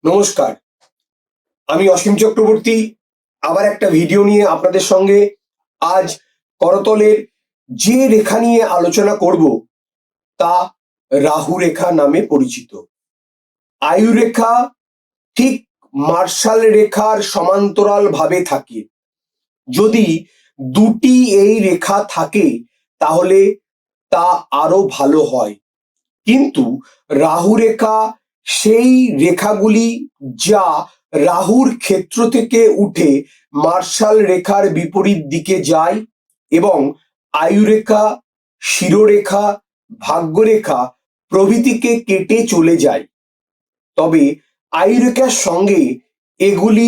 নমস্কার, আমি অসীম চক্রবর্তী আবার একটা ভিডিও নিয়ে আপনাদের সঙ্গে আজ করতলের যে রেখা নিয়ে আলোচনা করব তা রাহু রেখা নামে পরিচিত। আয়ু রেখা ঠিক মার্শাল রেখার সমান্তরাল ভাবে থাকে। যদি দুটি এই রেখা থাকে তাহলে তা আরো ভালো হয়, কিন্তু রাহু রেখা সেই রেখাগুলি যা রাহুর ক্ষেত্র থেকে উঠে মার্শাল রেখার বিপরীত দিকে যায় এবং আয়ুরেখা, শিরোরেখা, ভাগ্যরেখা প্রভৃতিকে কেটে চলে যায়। তবে আয়ুরেখার সঙ্গে এগুলি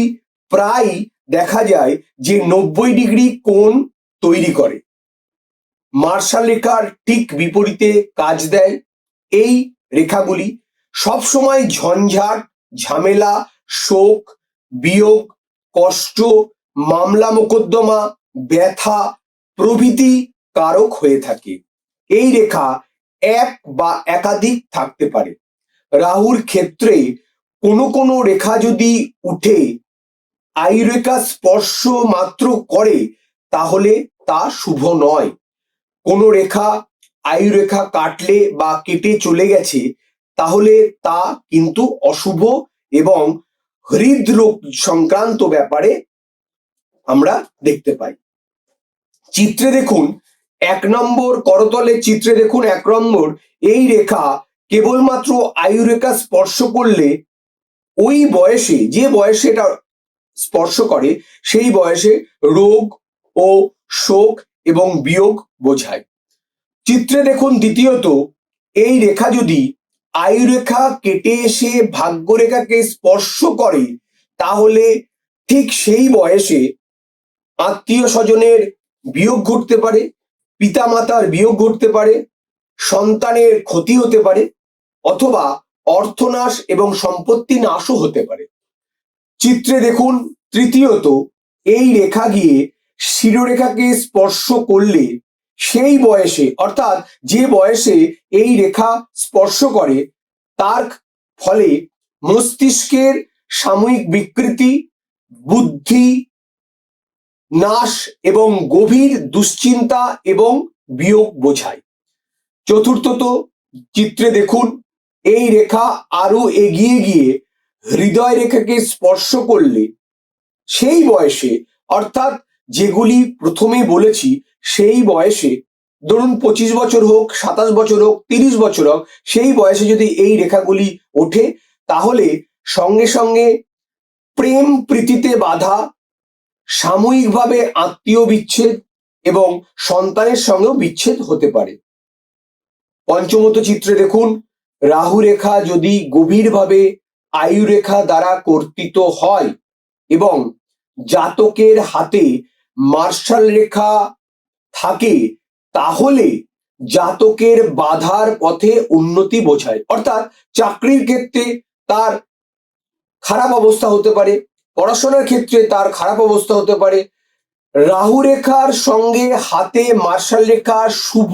প্রায় দেখা যায় যে 90 ডিগ্রি কোণ তৈরি করে। মার্শাল রেখার ঠিক বিপরীতে কাজ দেয়। এই রেখাগুলি সবসময় ঝঞ্ঝাট, ঝামেলা, শোক, বিয়োগ, কষ্ট, মামলা মোকদ্দমা, ব্যথা প্রভৃতি কারক হয়ে থাকে। এই রেখা এক বা একাধিক থাকতে পারে। রাহুর ক্ষেত্রে কোনো কোনো রেখা যদি উঠে আয়ুরেখা স্পর্শ মাত্র করে তাহলে তা শুভ নয়। কোনো রেখা আয়ুরেখা কাটলে বা কেটে চলে গেছে তাহলে তা কিন্তু অশুভ এবং হৃদরোগ সংক্রান্ত ব্যাপারে আমরা দেখতে পাই। চিত্রে দেখুন 1 নম্বর করতলের চিত্রে দেখুন 1 নম্বর, এই রেখা কেবলমাত্র আয়ুরেখা স্পর্শ করলে ওই বয়সে, যে বয়সে এটা স্পর্শ করে সেই বয়সে রোগ ও শোক এবং বিয়োগ বোঝায়। চিত্রে দেখুন দ্বিতীয়ত, এই রেখা যদি আয়ুরেখা কেটে এসে ভাগ্যরেখাকে স্পর্শ করে তাহলে ঠিক সেই বয়সে আত্মীয় স্বজনের বিয়োগ ঘটতে পারে, পিতামাতার বিয়োগ ঘটতে পারে, সন্তানের ক্ষতি হতে পারে, অথবা অর্থনাশ এবং সম্পত্তি নাশও হতে পারে। চিত্রে দেখুন তৃতীয়ত, এই রেখা গিয়ে শিরোরেখাকে স্পর্শ করলে সেই বয়সে, অর্থাৎ যে বয়সে এই রেখা স্পর্শ করে তার ফলে মস্তিষ্কের সাময়িক বিকৃতি, বুদ্ধি নাশ এবং গভীর দুশ্চিন্তা এবং বিয়োগ বোঝায়। চতুর্থত, চিত্রে দেখুন এই রেখা আরো এগিয়ে গিয়ে হৃদয় রেখাকে স্পর্শ করলে সেই বয়সে, অর্থাৎ যেগুলি প্রথমে বলেছি সেই বয়সে, ধরুন 25 বছর হোক, 27 বছর হোক, 30 বছর হোক, সেই বয়সে যদি এই রেখাগুলি ওঠে তাহলে সঙ্গে সঙ্গে প্রেম প্রীতিতে বাধা, সাময়িকভাবে আত্মীয় বিচ্ছেদ এবং সন্তানের সঙ্গেও বিচ্ছেদ হতে পারে। পঞ্চমত চিত্রে দেখুন রাহু রেখা যদি গভীরভাবে আয়ুরেখা দ্বারা কর্তিত হয় এবং জাতকের হাতে মার্শাল রেখা থাকে তাহলে জাতকের বাধার পথে উন্নতি বোঝায়। অর্থাৎ চাকরির ক্ষেত্রে তার খারাপ অবস্থা হতে পারে, পড়াশোনার ক্ষেত্রে তার খারাপ অবস্থা হতে পারে। রাহু রেখার সঙ্গে হাতে মার্শাল রেখা শুভ,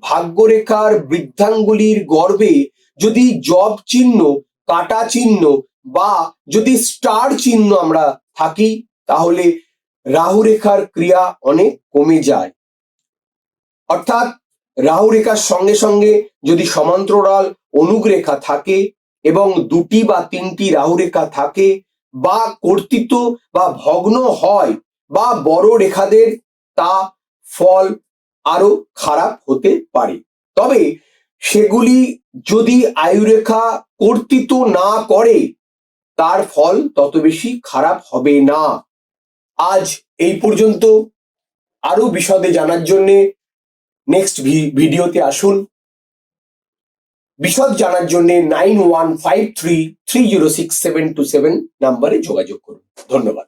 ভাগ্যরেখার বৃদ্ধাঙ্গুলির গর্ভে যদি জব চিহ্ন, কাটা চিহ্ন বা যদি স্টার চিহ্ন আমরা থাকি তাহলে রাহু রেখার ক্রিয়া অনেক কমে যায়। অর্থাৎ রাহু রেখার সঙ্গে সঙ্গে যদি সমান্তরাল অনুগ্রেখা থাকে এবং 2টি বা 3টি রাহু রেখা থাকে বা কর্তিত বা ভগ্ন হয় বা বড় রেখাদের, তা ফল আরো খারাপ হতে পারে। তবে সেগুলি যদি আয়ুরেখা কর্তিত না করে তার ফল তত বেশি খারাপ হবে না। আজ এই পর্যন্ত। আরো বিশদে জানার জন্য নেক্সট ভিডিওতে আসুন। বিশদ জানার জন্য 9153306727 নাম্বারে যোগাযোগ করুন। ধন্যবাদ।